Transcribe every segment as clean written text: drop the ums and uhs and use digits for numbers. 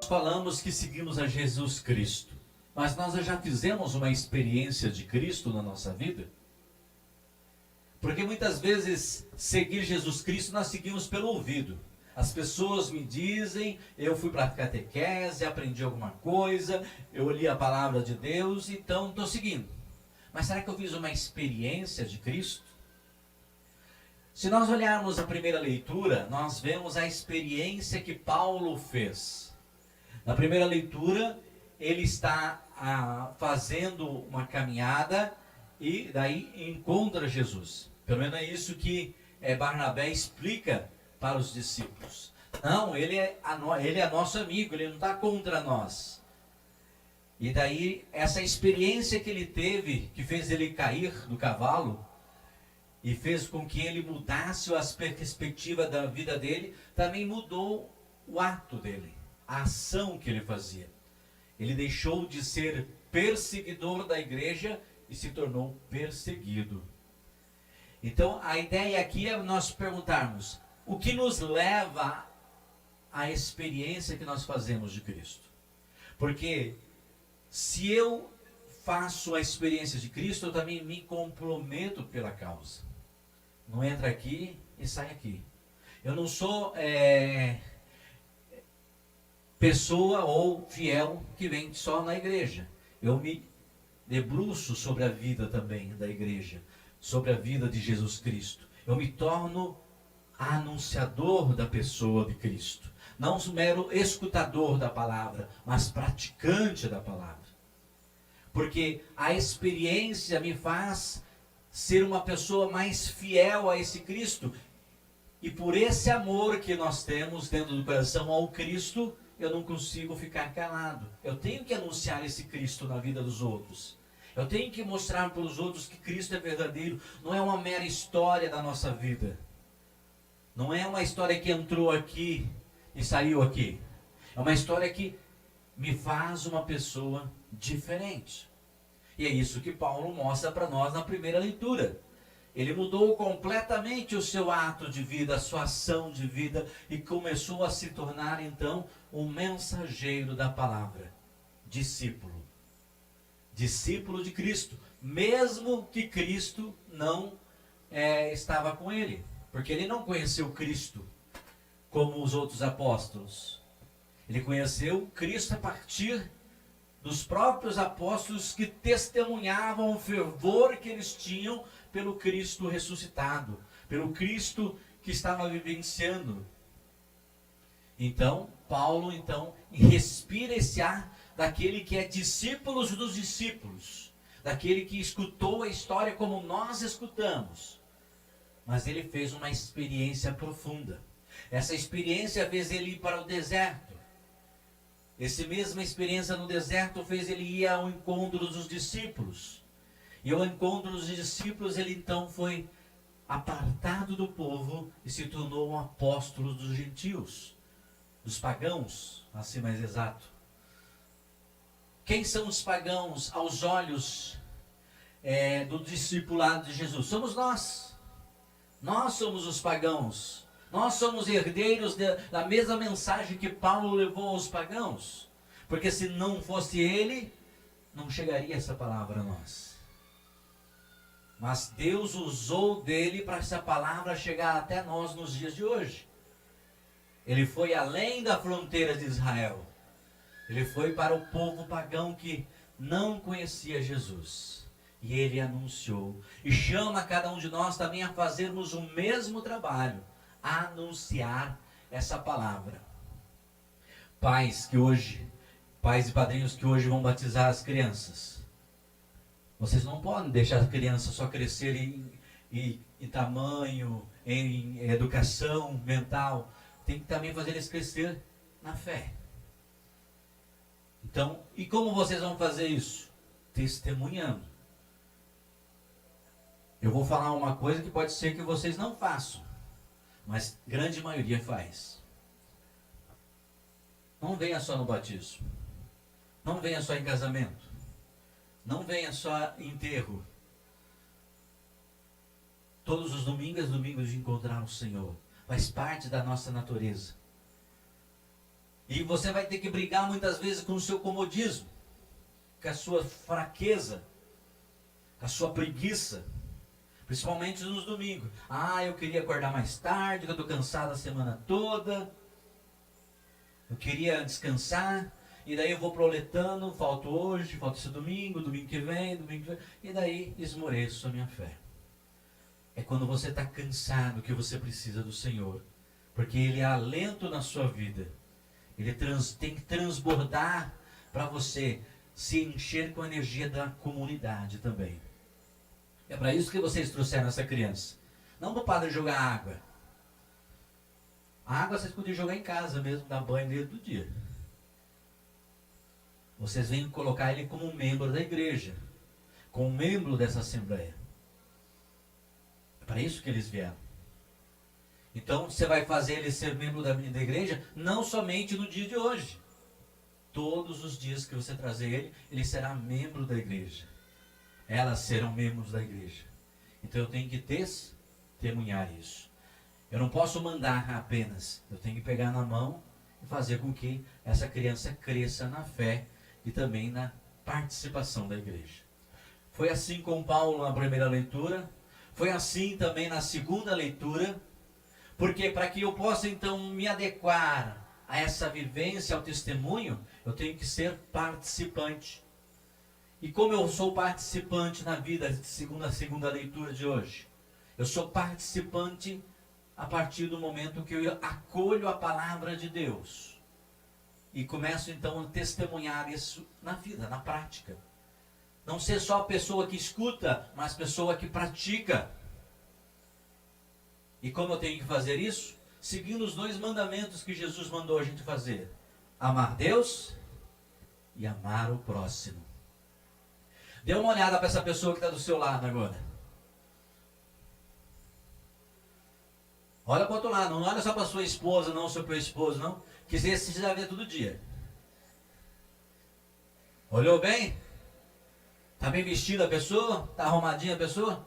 falamos que seguimos a Jesus Cristo, mas nós já fizemos uma experiência de Cristo na nossa vida? Porque muitas vezes seguir Jesus Cristo nós seguimos pelo ouvido. As pessoas me dizem, eu fui para a catequese, aprendi alguma coisa, eu li a palavra de Deus, então estou seguindo. Mas será que eu fiz uma experiência de Cristo? Se nós olharmos a primeira leitura, nós vemos a experiência que Paulo fez. Na primeira leitura, ele está fazendo uma caminhada e daí encontra Jesus. Pelo menos é isso que Barnabé explica para os discípulos. Não, ele é nosso amigo, ele não está contra nós. E daí, essa experiência que ele teve, que fez ele cair do cavalo, e fez com que ele mudasse a perspectiva da vida dele, também mudou o ato dele, a ação que ele fazia. Ele deixou de ser perseguidor da igreja e se tornou perseguido. Então, a ideia aqui é nós perguntarmos, o que nos leva à experiência que nós fazemos de Cristo? Porque se eu faço a experiência de Cristo, eu também me comprometo pela causa. Não entra aqui e sai aqui. Eu não sou pessoa ou fiel que vem só na igreja. Eu me debruço sobre a vida também da igreja, sobre a vida de Jesus Cristo. Eu me torno anunciador da pessoa de Cristo. Não um mero escutador da palavra, mas praticante da palavra. Porque a experiência me faz ser uma pessoa mais fiel a esse Cristo. E por esse amor que nós temos dentro do coração ao Cristo, eu não consigo ficar calado. Eu tenho que anunciar esse Cristo na vida dos outros. Eu tenho que mostrar para os outros que Cristo é verdadeiro. Não é uma mera história da nossa vida. Não é uma história que entrou aqui e saiu aqui. É uma história que me faz uma pessoa diferente. E é isso que Paulo mostra para nós na primeira leitura. Ele mudou completamente o seu ato de vida, a sua ação de vida, e começou a se tornar então um mensageiro da palavra. Discípulo. Discípulo de Cristo. Mesmo que Cristo não estava com ele. Porque ele não conheceu Cristo como os outros apóstolos. Ele conheceu Cristo a partir dos próprios apóstolos que testemunhavam o fervor que eles tinham pelo Cristo ressuscitado, pelo Cristo que estava vivenciando. Então, Paulo respira esse ar daquele que é discípulo dos discípulos, daquele que escutou a história como nós escutamos. Mas ele fez uma experiência profunda. Essa experiência fez ele ir para o deserto. Essa mesma experiência no deserto fez ele ir ao encontro dos discípulos. E ao encontro dos discípulos, ele então foi apartado do povo e se tornou um apóstolo dos gentios, dos pagãos, assim mais exato. Quem são os pagãos aos olhos do discipulado de Jesus? Somos nós. Nós somos os pagãos. Nós somos herdeiros da mesma mensagem que Paulo levou aos pagãos. Porque se não fosse ele, não chegaria essa palavra a nós. Mas Deus usou dele para essa palavra chegar até nós nos dias de hoje. Ele foi além da fronteira de Israel. Ele foi para o povo pagão que não conhecia Jesus. E ele anunciou. E chama cada um de nós também a fazermos o mesmo trabalho. A anunciar essa palavra. Pais e padrinhos que hoje vão batizar as crianças. Vocês não podem deixar a criança só crescer em tamanho, em educação mental. Tem que também fazer eles crescer na fé. Então, e como vocês vão fazer isso? Testemunhando. Eu vou falar uma coisa que pode ser que vocês não façam, mas grande maioria faz. Não venha só no batismo. Não venha só em casamento. Não venha só em enterro. Todos os domingos de encontrar o Senhor. Faz parte da nossa natureza. E você vai ter que brigar muitas vezes com o seu comodismo, com a sua fraqueza, com a sua preguiça. Principalmente nos domingos. Ah, eu queria acordar mais tarde, que eu estou cansado a semana toda. Eu queria descansar. E daí eu vou proletando, falto hoje, falta esse domingo, domingo que vem. E daí esmoreço a minha fé. É quando você está cansado que você precisa do Senhor. Porque Ele é alento na sua vida. Ele tem que transbordar para você se encher com a energia da comunidade também. É para isso que vocês trouxeram essa criança. Não para o padre jogar água. A água vocês podiam jogar em casa mesmo, dar banho nele todo dia. Vocês vêm colocar ele como um membro da igreja, como um membro dessa assembleia. É para isso que eles vieram. Então você vai fazer ele ser membro da igreja, não somente no dia de hoje. Todos os dias que você trazer ele, ele será membro da igreja. Elas serão membros da igreja. Então eu tenho que testemunhar isso. Eu não posso mandar apenas. Eu tenho que pegar na mão e fazer com que essa criança cresça na fé e também na participação da igreja. Foi assim com Paulo na primeira leitura. Foi assim também na segunda leitura. Porque para que eu possa então me adequar a essa vivência, ao testemunho, eu tenho que ser participante. E como eu sou participante na vida, segundo a segunda leitura de hoje, eu sou participante a partir do momento que eu acolho a palavra de Deus. E começo então a testemunhar isso na vida, na prática. Não ser só a pessoa que escuta, mas pessoa que pratica. E como eu tenho que fazer isso? Seguindo os 2 mandamentos que Jesus mandou a gente fazer. Amar Deus e amar o próximo. Dê uma olhada para essa pessoa que está do seu lado agora. Olha para o outro lado, não olha só para sua esposa, não, seu esposo, não. Que esse você já vê todo dia. Olhou bem? Está bem vestida a pessoa? Está arrumadinha a pessoa?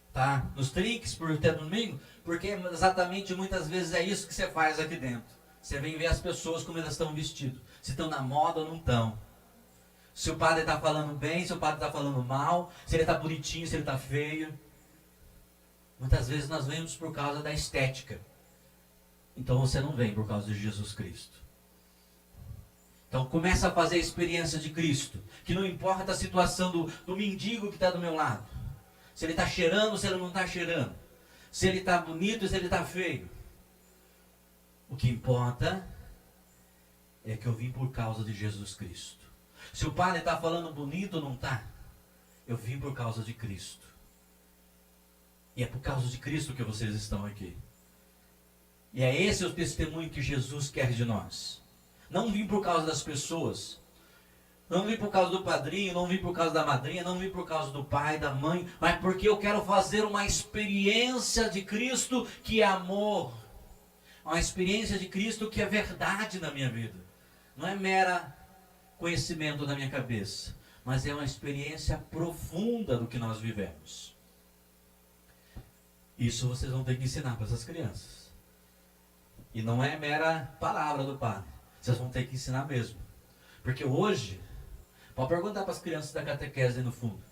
Está nos trinques por ter domingo? Porque exatamente muitas vezes é isso que você faz aqui dentro. Você vem ver as pessoas como elas estão vestidas. Se estão na moda ou não estão. Se o padre está falando bem, se o padre está falando mal, se ele está bonitinho, se ele está feio. Muitas vezes nós vemos por causa da estética. Então você não vem por causa de Jesus Cristo. Então começa a fazer a experiência de Cristo. Que não importa a situação do mendigo que está do meu lado. Se ele está cheirando, se ele não está cheirando. Se ele está bonito, se ele está feio. O que importa é que eu vim por causa de Jesus Cristo. Se o padre está falando bonito ou não está, eu vim por causa de Cristo. E é por causa de Cristo que vocês estão aqui. E é esse o testemunho que Jesus quer de nós. Não vim por causa das pessoas. Não vim por causa do padrinho, não vim por causa da madrinha, não vim por causa do pai, da mãe, mas porque eu quero fazer uma experiência de Cristo que é amor. Uma experiência de Cristo que é verdade na minha vida. Não é mera conhecimento da minha cabeça, mas é uma experiência profunda do que nós vivemos. Isso vocês vão ter que ensinar para essas crianças. E não é mera palavra do padre. Vocês vão ter que ensinar mesmo. Porque hoje, pode perguntar para as crianças da catequese aí no fundo.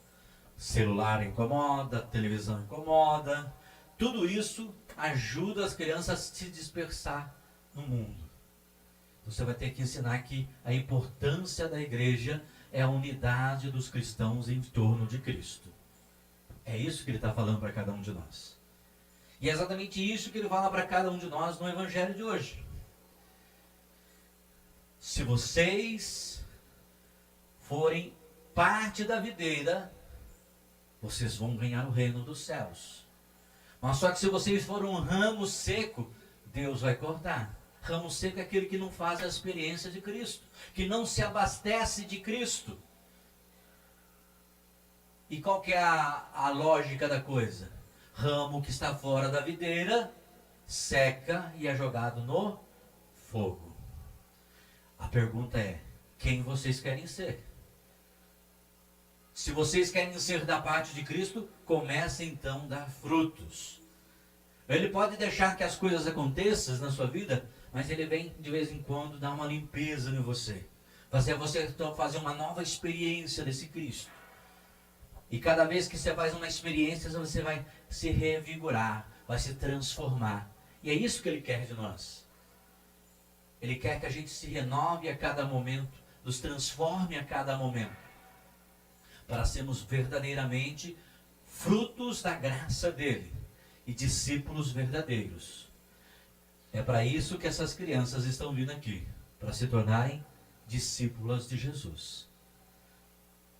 Celular incomoda, televisão incomoda. Tudo isso ajuda as crianças a se dispersar no mundo. Você vai ter que ensinar que a importância da igreja é a unidade dos cristãos em torno de Cristo. É isso que ele está falando para cada um de nós. E é exatamente isso que ele fala para cada um de nós no Evangelho de hoje. Se vocês forem parte da videira, vocês vão ganhar o reino dos céus. Mas só que se vocês forem um ramo seco, Deus vai cortar. Ramo seco é aquele que não faz a experiência de Cristo, que não se abastece de Cristo. E qual que é a lógica da coisa? Ramo que está fora da videira, seca e é jogado no fogo. A pergunta é, quem vocês querem ser? Se vocês querem ser da parte de Cristo, comecem então a dar frutos. Ele pode deixar que as coisas aconteçam na sua vida, mas ele vem de vez em quando dar uma limpeza em você. Fazer você fazer uma nova experiência desse Cristo. E cada vez que você faz uma experiência, você vai se revigorar, vai se transformar. E é isso que ele quer de nós. Ele quer que a gente se renove a cada momento, nos transforme a cada momento, para sermos verdadeiramente frutos da graça dele e discípulos verdadeiros. É para isso que essas crianças estão vindo aqui, para se tornarem discípulas de Jesus.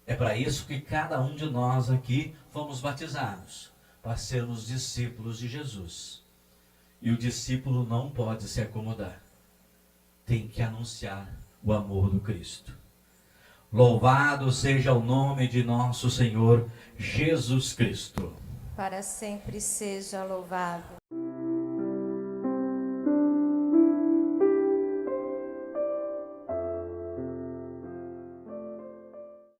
É para isso que cada um de nós aqui fomos batizados, para sermos discípulos de Jesus. E o discípulo não pode se acomodar. Tem que anunciar o amor do Cristo. Louvado seja o nome de nosso Senhor Jesus Cristo. Para sempre seja louvado.